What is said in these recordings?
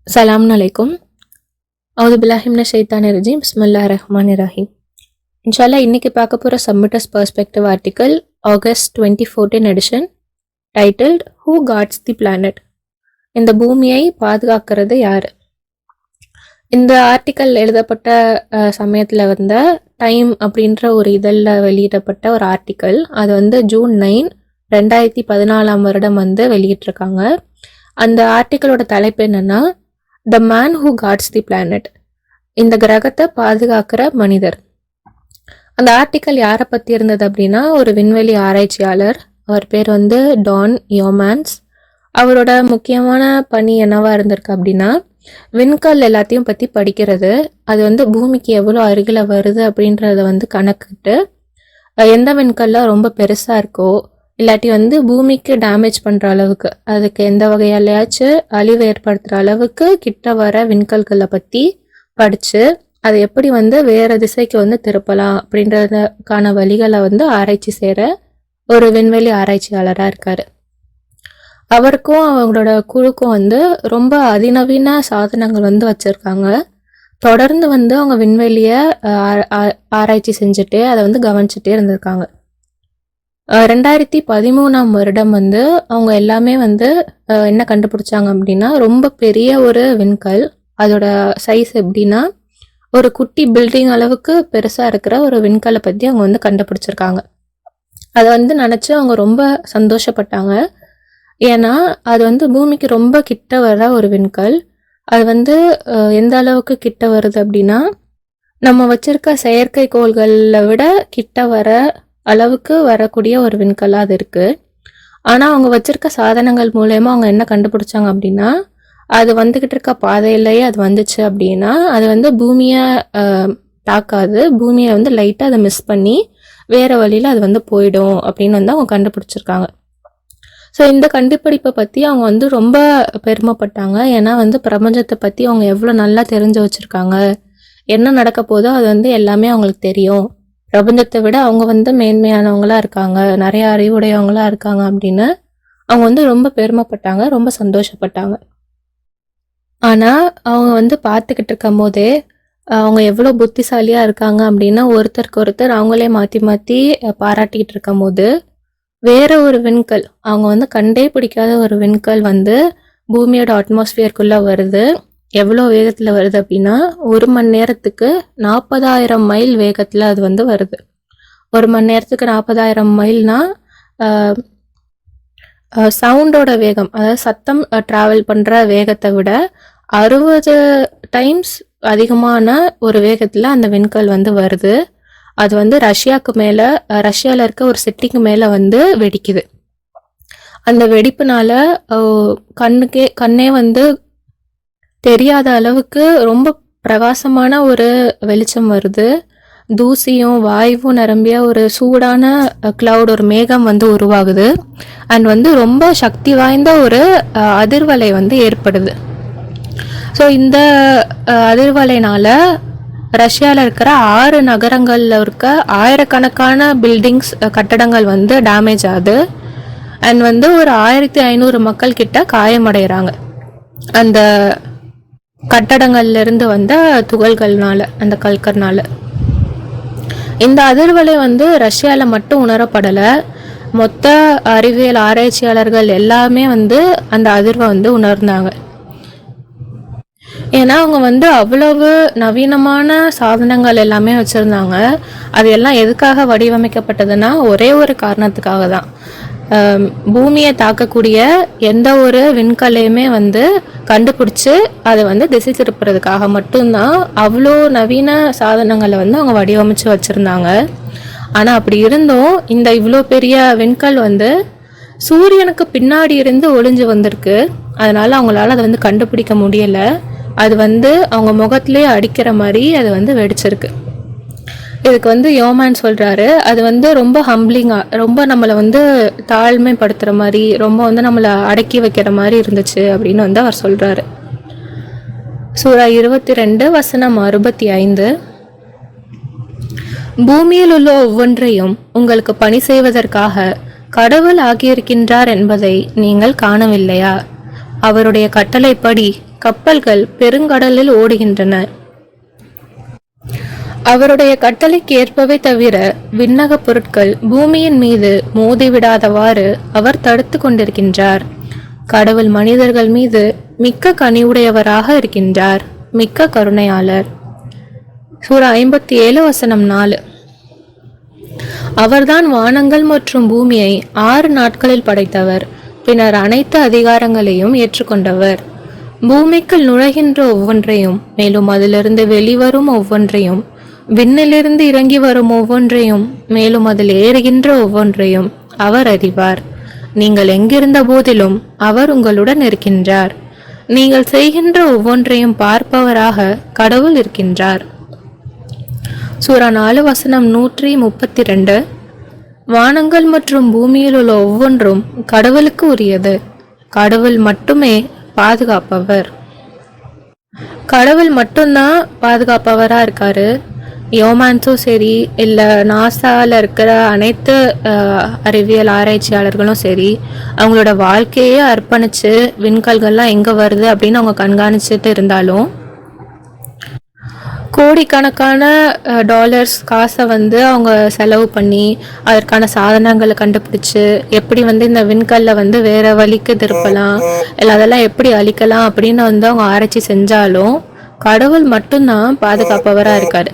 சலாம் அலைக்கும். அவுது பில்லாஹிம்ன ஷைத்தானி ரஜீம். பிஸ்மில்லாஹிர் ரஹ்மானிர் ரஹீம். இன்ஷால்லா இன்னைக்கு பார்க்க போகிற submitters perspective article August 2014 edition titled who guards the planet. இந்த பூமியை பாதுகாக்கிறது யார்? இந்த ஆர்டிக்கல் எழுதப்பட்ட சமயத்தில் வந்த டைம் அப்படின்ற ஒரு இதழில் வெளியிடப்பட்ட ஒரு ஆர்டிக்கல். அது வந்து ஜூன் 9, 2014 வெளியிட்டிருக்காங்க. அந்த ஆர்டிக்கலோட தலைப்பு என்னன்னா the man who guards the planet, இந்த கிரகத்தை பாதுகாக்கிற மனிதர். அந்த ஆர்டிக்கல் யாரை பற்றி இருந்தது அப்படின்னா, ஒரு விண்வெளி ஆராய்ச்சியாளர். அவர் பேர் வந்து டான் யோமான்ஸ். அவரோட முக்கியமான பணி என்னவா இருந்திருக்கு அப்படின்னா, விண்கல் எல்லாத்தையும் பற்றி படிக்கிறது. அது வந்து பூமிக்கு எவ்வளோ அருகில் வருது அப்படின்றத வந்து கணக்கிட்டு எந்த விண்கல்லாம் ரொம்ப பெருசாக இருக்கோ, இல்லாட்டி வந்து பூமிக்கு டேமேஜ் பண்ணுற அளவுக்கு, அதுக்கு எந்த வகையாலையாச்சும் அழிவு ஏற்படுத்துகிற அளவுக்கு கிட்ட வர விண்கல்களை பற்றி படித்து அதை எப்படி வந்து வேறு திசைக்கு வந்து திருப்பலாம் அப்படின்றதுக்கான வழிகளை வந்து ஆராய்ச்சி செய்கிற ஒரு விண்வெளி ஆராய்ச்சியாளராக இருக்கார். அவருக்கும் அவங்களோட குழுக்கும் வந்து ரொம்ப அதிநவீன சாதனங்கள் வந்து வச்சுருக்காங்க. தொடர்ந்து வந்து அவங்க விண்வெளியை ஆராய்ச்சி செஞ்சுட்டு அதை வந்து கவனிச்சுட்டே இருந்திருக்காங்க. 2013 வந்து அவங்க எல்லாமே வந்து என்ன கண்டுபிடிச்சாங்க அப்படின்னா, ரொம்ப பெரிய ஒரு விண்கல். அதோட சைஸ் எப்படின்னா, ஒரு குட்டி பில்டிங் அளவுக்கு பெருசாக இருக்கிற ஒரு விண்கலை பற்றி அவங்க வந்து கண்டுபிடிச்சிருக்காங்க. அதை வந்து நினச்சி அவங்க ரொம்ப சந்தோஷப்பட்டாங்க. ஏன்னா அது வந்து பூமிக்கு ரொம்ப கிட்ட வர ஒரு விண்கல். அது வந்து எந்த அளவுக்கு கிட்ட வருது அப்படின்னா, நம்ம வச்சிருக்க செயற்கைக்கோள்களை விட கிட்ட வர அளவுக்கு வரக்கூடிய ஒரு விண்கல்லாக அது இருக்குது. ஆனால் அவங்க வச்சிருக்க சாதனங்கள் மூலயமா அவங்க என்ன கண்டுபிடிச்சாங்க அப்படின்னா, அது வந்துக்கிட்டு இருக்க பாதையிலேயே அது வந்துச்சு அப்படின்னா அது வந்து பூமியை தாக்காது, பூமியை வந்து லைட்டாக அதை மிஸ் பண்ணி வேறு வழியில் அது வந்து போயிடும் அப்படின்னு வந்து அவங்க கண்டுபிடிச்சிருக்காங்க. ஸோ இந்த கண்டுபிடிப்பை பற்றி அவங்க வந்து ரொம்ப பெருமைப்பட்டாங்க. ஏன்னா வந்து பிரபஞ்சத்தை பற்றி அவங்க எவ்வளோ நல்லா தெரிஞ்சு வச்சுருக்காங்க, என்ன நடக்க போதோ அது வந்து எல்லாமே அவங்களுக்கு தெரியும், பிரபஞ்சத்தை விட அவங்க வந்து மேன்மையானவங்களா இருக்காங்க, நிறைய அறிவுடையவங்களா இருக்காங்க அப்படின்னு அவங்க வந்து ரொம்ப பெருமைப்பட்டாங்க, ரொம்ப சந்தோஷப்பட்டாங்க. ஆனால் அவங்க வந்து பார்த்துக்கிட்டு இருக்கும் போதே அவங்க எவ்வளோ புத்திசாலியாக இருக்காங்க அப்படின்னா, ஒருத்தருக்கு ஒருத்தர் அவங்களே மாற்றி மாற்றி பாராட்டிக்கிட்டு இருக்கும் போது வேற ஒரு விண்கல், அவங்க வந்து கண்டே பிடிக்காத ஒரு விண்கல் வந்து பூமியோட அட்மாஸ்பியருக்குள்ளே வருது. எவ்வளோ வேகத்தில் வருது அப்படின்னா, 1 மணி நேரத்துக்கு 40,000 மைல் வேகத்தில் அது வந்து வருது. 1 மணி நேரத்துக்கு 40,000 மைல்னா சவுண்டோட வேகம், அதாவது சத்தம் ட்ராவல் பண்ணுற வேகத்தை விட 60 டைம்ஸ் அதிகமான ஒரு வேகத்தில் அந்த விண்கல் வந்து வருது. அது வந்து ரஷ்யாவில் இருக்க ஒரு சிட்டிக்கு மேலே வந்து வெடிக்குது. அந்த வெடிப்புனால கண்ணே வந்து தெரியாத அளவுக்கு ரொம்ப பிரகாசமான ஒரு வெளிச்சம் வருது. தூசியும் வாயுவும் நிரம்பிய ஒரு சூடான கிளவுட், ஒரு மேகம் வந்து உருவாகுது. அண்ட் வந்து ரொம்ப சக்தி வாய்ந்த ஒரு அதிர்வலை வந்து ஏற்படுது. ஸோ இந்த அதிர்வலைனால ரஷ்யாவில் இருக்கிற 6 நகரங்களில் இருக்க ஆயிரக்கணக்கான பில்டிங்ஸ், கட்டடங்கள் வந்து டேமேஜ் ஆகுது. அண்ட் வந்து ஒரு 1500 மக்கள் கிட்ட காயமடைகிறாங்க அந்த கட்டடங்கள்லேருந்து வந்த துகள்கள்னால, அந்த கல்கர்னால. இந்த அதிர்வலை வந்து ரஷ்யாவில் மட்டும் உணரப்படலை, மொத்த அறிவியல் ஆராய்ச்சியாளர்கள் எல்லாமே வந்து அந்த அதிர்வை வந்து உணர்ந்தாங்க. ஏன்னா அவங்க வந்து அவ்வளவு நவீனமான சாதனங்கள் எல்லாமே வச்சுருந்தாங்க. அது எல்லாம் எதுக்காக வடிவமைக்கப்பட்டதுன்னா, ஒரே ஒரு காரணத்துக்காக தான். பூமியை தாக்கக்கூடிய எந்த ஒரு விண்கல்லையுமே வந்து கண்டுபிடிச்சி அதை வந்து திசை திருப்புறதுக்காக மட்டும்தான் அவ்வளோ நவீன சாதனங்களை வந்து அவங்க வடிவமைச்சு வச்சுருந்தாங்க. ஆனால் அப்படி இருந்தும் இந்த இவ்வளோ பெரிய விண்கல் வந்து சூரியனுக்கு பின்னாடி இருந்து ஒளிஞ்சு வந்திருக்கு. அதனால் அவங்களால அதை வந்து கண்டுபிடிக்க முடியலை. அது வந்து அவங்க முகத்திலே அடிக்கிற மாதிரி அது வந்து வெடிச்சிருக்கு. இதுக்கு வந்து யோமான் சொல்கிறாரு, அது வந்து ரொம்ப ஹம்பிளிங்காக, ரொம்ப நம்மளை வந்து தாழ்மைப்படுத்துகிற மாதிரி, ரொம்ப வந்து நம்மளை அடக்கி வைக்கிற மாதிரி இருந்துச்சு அப்படின்னு வந்து அவர் சொல்கிறாரு. சூரா 22 வசனம் 65. பூமியில் உள்ள ஒவ்வொன்றையும் உங்களுக்கு பணி செய்வதற்காக கடவுள் ஆகியிருக்கின்றார் என்பதை நீங்கள் காணவில்லையா? அவருடைய கட்டளைப்படி கப்பல்கள் பெருங்கடலில் ஓடுகின்றன. அவருடைய கட்டளைக்கு ஏற்பவே தவிர விண்ணக பொருட்கள் பூமியின் மீது மோதிவிடாதவாறு அவர் தடுத்து கொண்டிருக்கின்றார். கடவுள் மனிதர்கள் மீது மிக்க கனிவுடையவராக இருக்கின்றார், மிக்க கருணையாளர். சூரா 57:4. அவர்தான் வானங்கள் மற்றும் பூமியை 6 நாட்களில் படைத்தவர், பின்னர் அனைத்து அதிகாரங்களையும் ஏற்றுக்கொண்டவர். பூமிக்குள் நுழைகின்ற ஒவ்வொன்றையும், மேலும் அதிலிருந்து வெளிவரும் ஒவ்வொன்றையும், விண்ணிலிருந்து இறங்கி வரும் ஒவ்வொன்றையும், மேலும் அதில் ஏறுகின்ற ஒவ்வொன்றையும் அவர் அறிவார். நீங்கள் எங்கிருந்த போதிலும் அவர் உங்களுடன் இருக்கின்றார். நீங்கள் செய்கின்ற ஒவ்வொன்றையும் பார்ப்பவராக கடவுள் இருக்கின்றார். சூரா 4:132. வானங்கள் மற்றும் பூமியில் உள்ள ஒவ்வொன்றும் கடவுளுக்கு உரியது. கடவுள் மட்டுமே பாதுகாப்பவர். கடவுள் மட்டும்தான் பாதுகாப்பவரா இருக்காரு. யோமான்ஸும் சரி, இல்லை நாசாவில் இருக்கிற அனைத்து அறிவியல் ஆராய்ச்சியாளர்களும் சரி, அவங்களோட வாழ்க்கையே அர்ப்பணித்து விண்கல்கள்லாம் எங்கே வருது அப்படின்னு அவங்க கண்காணிச்சுட்டு இருந்தாலும், கோடிக்கணக்கான டாலர்ஸ் காசை அவங்க செலவு பண்ணி அதற்கான சாதனங்களை கண்டுபிடிச்சு எப்படி இந்த விண்கல்லை வேற வழிக்கு திருப்பலாம், இல்லை அதெல்லாம் எப்படி அழிக்கலாம் அப்படின்னு அவங்க ஆராய்ச்சி செஞ்சாலும் கடவுள் மட்டும்தான் பாதுகாப்பவராக இருக்காரு.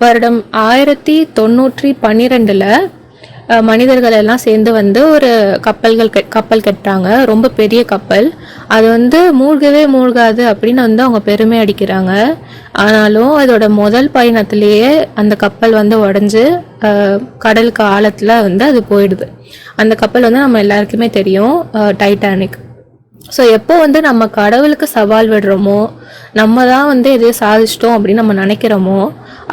வருடம் 1912 மனிதர்கள் எல்லாம் சேர்ந்து ஒரு கப்பல் கட்டுறாங்க. ரொம்ப பெரிய கப்பல். அது மூழ்கவே மூழ்காது அப்படின்னு அவங்க பெருமை அடிக்கிறாங்க. ஆனாலும் அதோட முதல் பயணத்திலேயே அந்த கப்பல் உடஞ்சி கடலுக்கு ஆழத்தில் அது போயிடுது. அந்த கப்பல் நம்ம எல்லாருக்குமே தெரியும், டைட்டானிக். ஸோ எப்போ நம்ம கடவுளுக்கு சவால் விடுறோமோ, நம்ம தான் எதையும் சாதிச்சிட்டோம் அப்படின்னு நம்ம நினைக்கிறோமோ,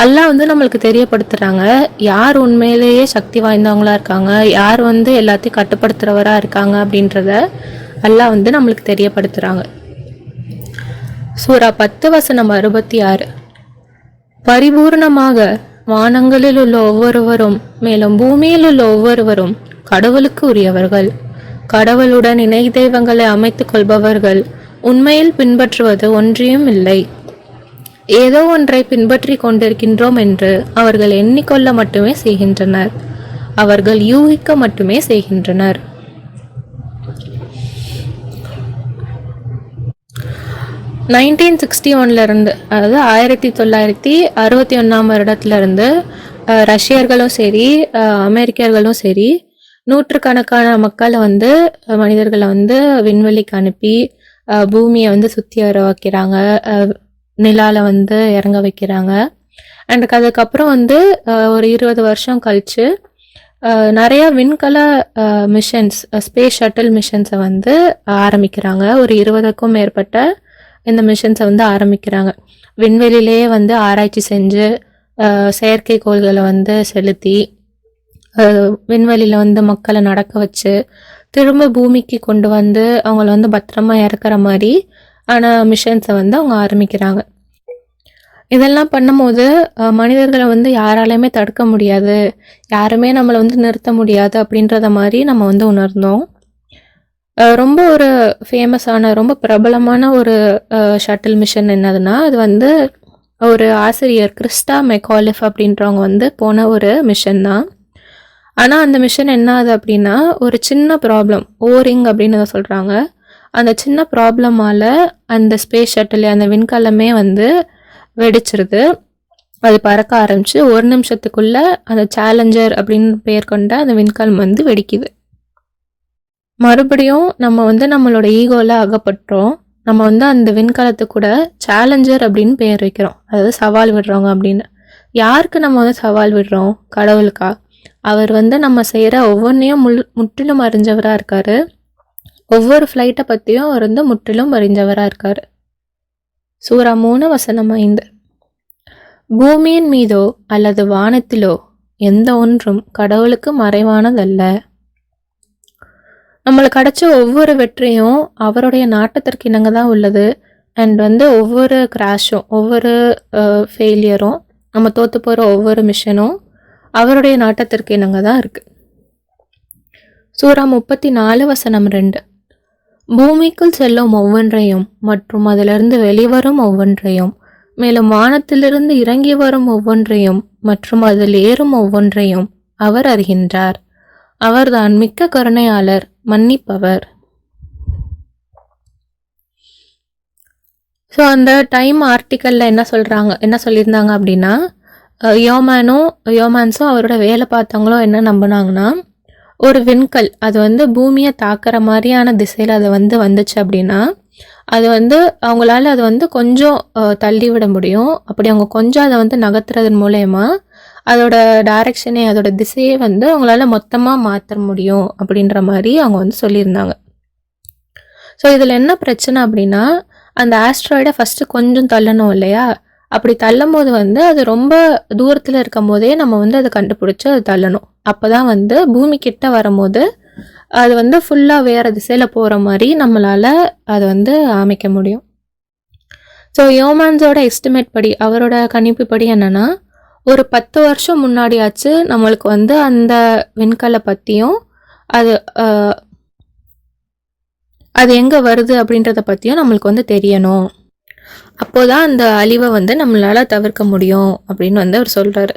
அல்லாஹ் நம்மளுக்கு தெரியப்படுத்துகிறாங்க யார் உண்மையிலேயே சக்தி வாய்ந்தவங்களா இருக்காங்க, யார் எல்லாத்தையும் கட்டுப்படுத்துகிறவராக இருக்காங்க அப்படின்றத அல்லாஹ் நம்மளுக்கு தெரியப்படுத்துகிறாங்க. சூரா 10:66. பரிபூர்ணமாக வானங்களில் உள்ள ஒவ்வொருவரும் மேலும் பூமியில் உள்ள ஒவ்வொருவரும் கடவுளுக்கு உரியவர்கள். கடவுளுடன் இணை தெய்வங்களை அமைத்துக் கொள்பவர்கள் உண்மையில் பின்பற்றுவது ஒன்றியும் இல்லை. ஏதோ ஒன்றை பின்பற்றி கொண்டிருக்கின்றோம் என்று அவர்கள் எண்ணிக்கொள்ள மட்டுமே செய்கின்றனர். அவர்கள் யூகிக்க மட்டுமே செய்கின்றனர். 1961 அதாவது 1961 வருடத்திலிருந்து ரஷ்யர்களும் சரி, அமெரிக்கர்களும் சரி, நூற்றுக்கணக்கான மக்களை மனிதர்களை விண்வெளிக்கு அனுப்பி பூமியை சுற்றி வர வைக்கிறாங்க, நிலால இறங்க வைக்கிறாங்க. அண்ட் அதுக்கப்புறம் ஒரு 20 வருஷம் கழிச்சு நிறைய விண்கல மிஷன்ஸ், ஸ்பேஸ் ஷட்டில் மிஷன்ஸை ஆரம்பிக்கிறாங்க. ஒரு 20க்கும் மேற்பட்ட இந்த மிஷன்ஸை ஆரம்பிக்கிறாங்க. விண்வெளியிலேயே ஆராய்ச்சி செஞ்சு செயற்கைக்கோள்களை செலுத்தி விண்வெளியில் மக்களை நடக்க வச்சு திரும்ப பூமிக்கு கொண்டு அவங்கள பத்திரமா இறக்குற மாதிரி ஆனால் மிஷன்ஸை அவங்க ஆரம்பிக்கிறாங்க. இதெல்லாம் பண்ணும்போது மனிதர்களை யாராலையுமே தடுக்க முடியாது, யாருமே நம்மளை நிறுத்த முடியாது அப்படின்றத மாதிரி நம்ம உணர்ந்தோம். ரொம்ப ஒரு ஃபேமஸான, ரொம்ப பிரபலமான ஒரு ஷட்டில் மிஷன் என்னதுன்னா, அது ஒரு ஆசிரியர் கிறிஸ்டா மெக்காலிஃப் அப்படின்றவங்க போன ஒரு மிஷன் தான். ஆனால் அந்த மிஷன் என்ன ஆகுது அப்படின்னா, ஒரு சின்ன ப்ராப்ளம், ஓரிங் அப்படின்னு அதை சொல்கிறாங்க. அந்த சின்ன ப்ராப்ளமால் அந்த ஸ்பேஸ் ஷட்டில், அந்த விண்கலமே வெடிச்சிருது. அது பறக்க ஆரம்பிச்சு 1 நிமிஷத்துக்குள்ளே அந்த சேலஞ்சர் அப்படின்னு பெயர் கொண்ட அந்த விண்கலம் வெடிக்குது. மறுபடியும் நம்ம நம்மளோட ஈகோவில் அகப்பட்டோம். நம்ம அந்த விண்கலத்து கூட சேலஞ்சர் அப்படின்னு பெயர் வைக்கிறோம், அதாவது சவால் விடுறவங்க அப்படின்னு. யாருக்கு நம்ம சவால் விடுறோம்? கடவுளுக்கா? அவர் நம்ம செய்கிற ஒவ்வொன்றையும் முற்றிலும் அறிஞ்சவராக இருக்கார். ஒவ்வொரு ஃப்ளைட்டை பற்றியும் அவர் முற்றிலும் அறிஞ்சவராக இருக்கார். சூரா 3:5. பூமியின் மீதோ அல்லது வானத்திலோ எந்த ஒன்றும் கடவுளுக்கு மறைவானதல்ல. நம்மளுக்கு கிடைச்ச ஒவ்வொரு வெற்றியும் அவருடைய நாட்டத்திற்கு இணங்க தான் உள்ளது. அண்ட் ஒவ்வொரு கிராஷும், ஒவ்வொரு ஃபெயிலியரும், நம்ம தோற்று போகிற ஒவ்வொரு மிஷனும் அவருடைய நாட்டத்திற்கு இணங்க தான் இருக்குது. சூரா 34:2. பூமிக்குள் செல்லும் ஒவ்வொன்றையும் மற்றும் அதிலிருந்து வெளிவரும் ஒவ்வொன்றையும், மேலும் வானத்திலிருந்து இறங்கி வரும் ஒவ்வொன்றையும் மற்றும் அதில் ஏறும் ஒவ்வொன்றையும் அவர் அறிகின்றார். அவர்தான் மிக்க கருணையாளர், மன்னிப்பவர். ஸோ அந்த டைம் ஆர்டிக்கலில் என்ன சொல்லியிருந்தாங்க அப்படின்னா, யோமான்ஸும் அவரோட வேலை பார்த்தவங்களும் என்ன நம்பினாங்கன்னா, ஒரு விண்கல் அது பூமியை தாக்குற மாதிரியான திசையில் அது வந்துச்சு அப்படின்னா, அது அவங்களால அது கொஞ்சம் தள்ளி விட முடியும். அப்படி அவங்க கொஞ்சம் அதை நகர்த்துறதன் மூலயமா அதோட டைரக்ஷனே, அதோட திசையே அவங்களால மொத்தமாக மாற்ற முடியும் அப்படின்ற மாதிரி அவங்க சொல்லியிருந்தாங்க. ஸோ இதில் என்ன பிரச்சனை அப்படின்னா, அந்த ஆஸ்ட்ராய்டை ஃபஸ்ட்டு கொஞ்சம் தள்ளணும் இல்லையா? அப்படி தள்ளும் போது அது ரொம்ப தூரத்தில் இருக்கும் போதே நம்ம அதை கண்டுபிடிச்சி அது தள்ளணும். அப்போ தான் பூமி கிட்ட வரும்போது அது ஃபுல்லாக வேறு திசையில் போகிற மாதிரி நம்மளால் அதை அமைக்க முடியும். ஸோ யோமான்ஸோட எஸ்டிமேட் படி, அவரோட கணிப்பு படி என்னென்னா, ஒரு 10 வருஷம் முன்னாடியாச்சு நம்மளுக்கு அந்த விண்கலை பற்றியும் அது எங்கே வருது அப்படின்றத பற்றியும் நம்மளுக்கு தெரியணும். அப்போதான் அந்த அழிவை நம்மளால் தவிர்க்க முடியும் அப்படின்னு அவர் சொல்கிறாரு.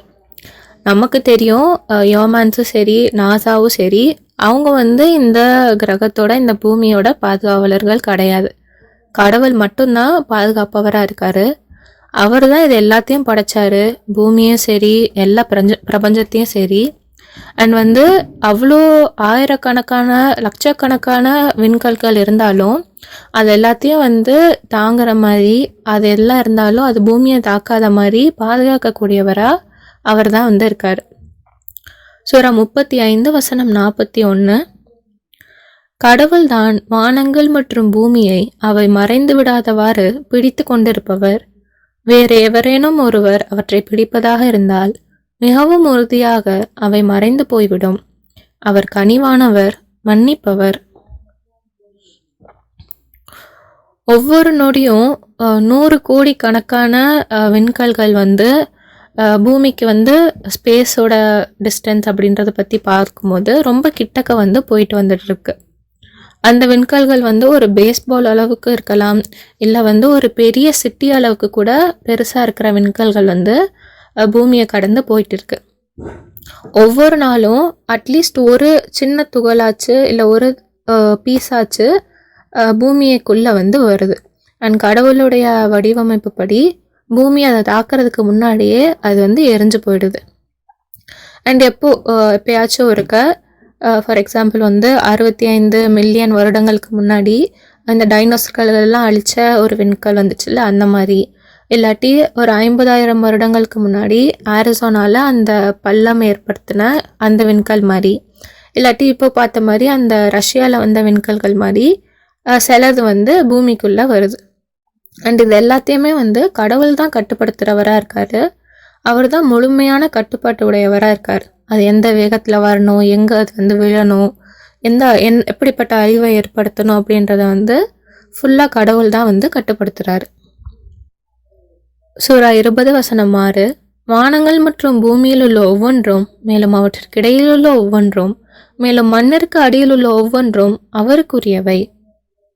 நமக்கு தெரியும், யோமான்ஸும் சரி நாசாவும் சரி, அவங்க இந்த கிரகத்தோட, இந்த பூமியோட பாதுகாவலர்கள் கிடையாது. கடவுள் மட்டும்தான் பாதுகாப்பவராக இருக்கார். அவர் தான் இது எல்லாத்தையும் படைச்சாரு, பூமியும் சரி எல்லா பிரபஞ்சத்தையும் சரி. அண்ட் அவ்வளோ ஆயிரக்கணக்கான லட்சக்கணக்கான விண்கல்கள் இருந்தாலும் அது எல்லாத்தையும் தாங்குற மாதிரி, அது எல்லாம் இருந்தாலும் அது பூமியை தாக்காத மாதிரி பாதுகாக்கக்கூடியவராக அவர் தான் இருக்கார். சூரா 35 வசனம் 41. கடவுள் தான் வானங்கள் மற்றும் பூமியை அவை மறைந்து விடாதவாறு பிடித்து கொண்டிருப்பவர். வேறு எவரேனும் ஒருவர் அவற்றை பிடிப்பதாக இருந்தால் மிகவும் உறுதியாக அவை மறைந்து போய்விடும். அவர் கனிவானவர், மன்னிப்பவர். ஒவ்வொரு நொடியும் 100 கோடி கணக்கான விண்கல்கள் பூமிக்கு ஸ்பேஸோட டிஸ்டன்ஸ் அப்படின்றத பற்றி பார்க்கும்போது ரொம்ப கிட்டக்க போயிட்டு வந்துட்டுருக்கு. அந்த விண்கல்கள் ஒரு பேஸ்பால் அளவுக்கு இருக்கலாம், இல்லை ஒரு பெரிய சிட்டி அளவுக்கு கூட பெருசாக இருக்கிற விண்கல்கள் பூமியை கடந்து போயிட்டு இருக்கு. ஒவ்வொரு நாளும் அட்லீஸ்ட் ஒரு சின்ன துகளாச்சு இல்லை ஒரு பீஸாச்சு பூமியைக்குள்ளே வருது. அண்ட் கடவுளுடைய வடிவமைப்பு படி பூமி அதை தாக்குறதுக்கு முன்னாடியே அது எரிஞ்சு போயிடுது. அண்ட் எப்பயாச்சும் இருக்க, ஃபார் எக்ஸாம்பிள் 65 மில்லியன் வருடங்களுக்கு முன்னாடி அந்த டைனோசர்கள் எல்லாம் அழிச்ச ஒரு விண்கல் வந்துச்சுல்ல, அந்த மாதிரி. இல்லாட்டி ஒரு 50,000 வருடங்களுக்கு முன்னாடி ஆரிசோனாவில் அந்த பள்ளம் ஏற்படுத்தின அந்த விண்கல் மாதிரி. இல்லாட்டி இப்போ பார்த்த மாதிரி அந்த ரஷ்யாவில் வந்த விண்கல்கள் மாதிரி சிலது பூமிக்குள்ளே வருது. அண்ட் இது எல்லாத்தையுமே கடவுள் தான் கட்டுப்படுத்துகிறவராக இருக்கார். அவர் தான் முழுமையான கட்டுப்பாட்டு உடையவராக இருக்கார். அது எந்த வேகத்தில் வரணும், எங்கே அது விழணும், எப்படிப்பட்ட அழிவை ஏற்படுத்தணும் அப்படின்றத ஃபுல்லாக கடவுள் தான் கட்டுப்படுத்துகிறாரு. சூரா 20 வசனம் 6. வானங்கள் மற்றும் பூமியில் உள்ள ஒவ்வொன்றும், மேலும் அவற்றிற்கிடையில் உள்ள ஒவ்வொன்றும், மேலும் மண்ணிற்கு அடியில் உள்ள ஒவ்வொன்றும் அவருக்குரியவை.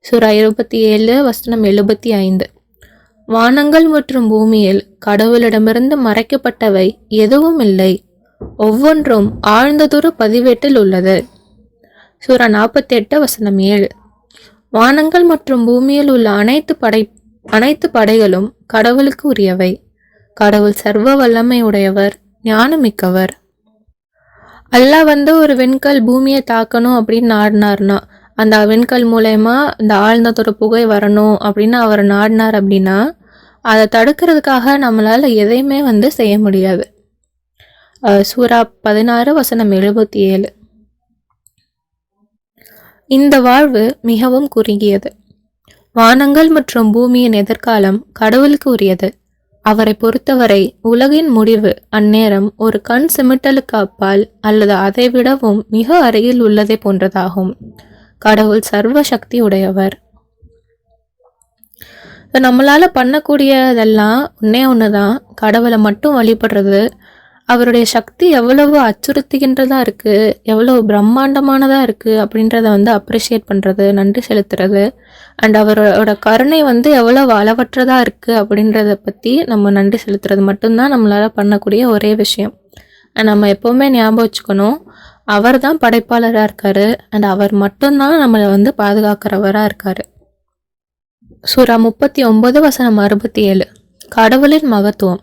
சூரா 27 வசனம் 75. வானங்கள் மற்றும் பூமியில் கடவுளிடமிருந்து மறைக்கப்பட்டவை எதுவும் இல்லை, ஒவ்வொன்றும் ஆழ்ந்ததொரு பதிவேட்டில் உள்ளது. சூரா 48 வசனம் 7. வானங்கள் மற்றும் பூமியில் உள்ள அனைத்து படைகளும் கடவுளுக்கு உரியவை. கடவுள் சர்வ வல்லமை உடையவர், ஞானமிக்கவர். அல்லாஹ் ஒரு விண்கல் பூமியை தாக்கணும் அப்படின்னு நாடினார்னா, அந்த விண்கல் மூலயமா இந்த ஆழ்ந்ததொரு புகை வரணும் அப்படின்னு அவர் நாடினார் அப்படின்னா, அதை தடுக்கிறதுக்காக நம்மளால் எதையுமே செய்ய முடியாது. சூரா 16 வசனம் 77. இந்த வாழ்வு மிகவும் குறுகியது. வானங்கள் மற்றும் பூமியின் எதிர்காலம் கடவுளுக்கு உரியது. அவரை பொறுத்தவரை உலகின் முடிவு அந்நேரம் ஒரு கண் சிமிட்டலுக்கு அப்பால் அல்லது அதைவிடவும் மிக அருகில் உள்ளதை போன்றதாகும். கடவுள் சர்வ சக்தி உடையவர். நம்மளால பண்ணக்கூடியதெல்லாம் ஒன்னே ஒன்று தான், கடவுளை மட்டும் வழிபடுறது. அவருடைய சக்தி எவ்வளவு அச்சுறுத்துகின்றதா இருக்கு, எவ்வளவு பிரம்மாண்டமானதா இருக்கு அப்படின்றத வந்து அப்ரிஷியேட் பண்றது, நன்றி செலுத்துறது. அண்ட் அவரோட கருணை வந்து எவ்வளவு அளவற்றதா இருக்கு அப்படின்றத பத்தி நம்ம நன்றி செலுத்துறது மட்டும்தான் நம்மளால பண்ணக்கூடிய ஒரே விஷயம். அண்ட் நம்ம எப்பவுமே ஞாபகம் வச்சுக்கணும், அவர் தான் படைப்பாளராக இருக்காரு அண்ட் அவர் மட்டும்தான் நம்மளை வந்து பாதுகாக்கிறவராக இருக்காரு. சூரா 39:67. கடவுளின் மகத்துவம்.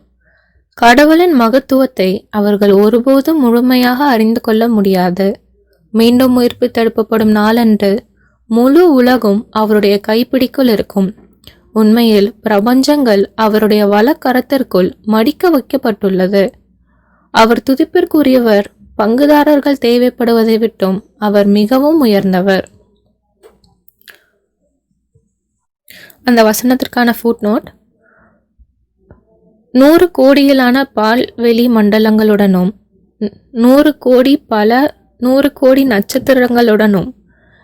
கடவுளின் மகத்துவத்தை அவர்கள் ஒருபோதும் முழுமையாக அறிந்து கொள்ள முடியாது. மீண்டும் உயிர்ப்பித்தெழுப்பப்படும் நாளன்று முழு உலகும் அவருடைய கைப்பிடிக்குள் இருக்கும். உண்மையில் பிரபஞ்சங்கள் அவருடைய வலக்கரத்திற்குள் மடிக்க வைக்கப்பட்டுள்ளது. அவர் துதிப்பிற்குரியவர். பங்குதாரர்கள் தேவைப்படுவதை விட்டும் அவர் மிகவும் உயர்ந்தவர். அந்த வசனத்திற்கான ஃபுட் நோட்: 100 கோடியிலான பால்வெளி மண்டலங்களுடனும் 100 கோடி நட்சத்திரங்களுடனும்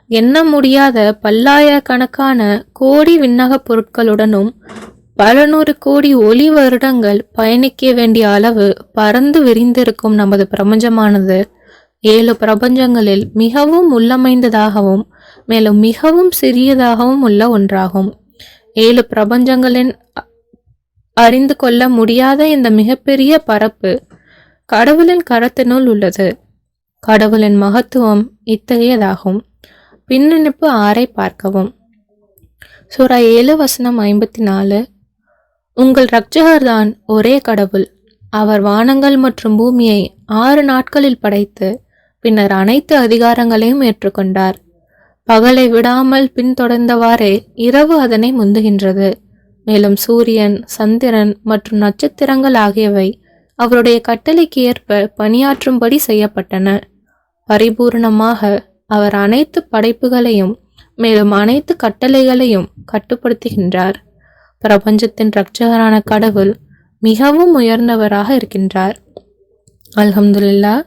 எண்ண முடியாத பல்லாயிரக்கணக்கான கோடி விண்ணகப் பொருட்களுடனும் பல 100 கோடி ஒளி வருடங்கள் பயணிக்க வேண்டிய அளவு பறந்து விரிந்திருக்கும் நமது பிரபஞ்சமானது 7 பிரபஞ்சங்களில் மிகவும் உள்ளமைந்ததாகவும் மேலும் மிகவும் சிறியதாகவும் உள்ள ஒன்றாகும். 7 பிரபஞ்சங்களின் அறிந்து கொள்ள முடியாத இந்த மிகப்பெரிய பரப்பு கடவுளின் கரத்தினுள் உள்ளது. கடவுளின் மகத்துவம் இத்தகையதாகும். பின்னிணைப்பு 6 பார்க்கவும். சூரா 7:54. உங்கள் இரட்சகர்தான் ஒரே கடவுள். அவர் வானங்கள் மற்றும் பூமியை 6 நாட்களில் படைத்து பின்னர் அனைத்து அதிகாரங்களையும் ஏற்றுக்கொண்டார். பகலை விடாமல் பின்தொடர்ந்தவாறே இரவு அதனை முந்துகின்றது. மேலும் சூரியன், சந்திரன் மற்றும் நட்சத்திரங்கள் ஆகியவை அவருடைய கட்டளைக்கு ஏற்ப பணியாற்றும்படி செய்யப்பட்டன. பரிபூர்ணமாக அவர் அனைத்து படைப்புகளையும் மேலும் அனைத்து கட்டளைகளையும் கட்டுப்படுத்துகின்றார். பிரபஞ்சத்தின் இரட்சகரான கடவுள் மிகவும் உயர்ந்தவராக இருக்கின்றார். அல்ஹம்துலில்லாஹ்.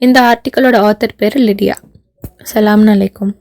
இந்த ஆர்டிக்கலோட ஆத்தர் பேர் லிடியா. அஸ்ஸலாமு அலைக்கும்.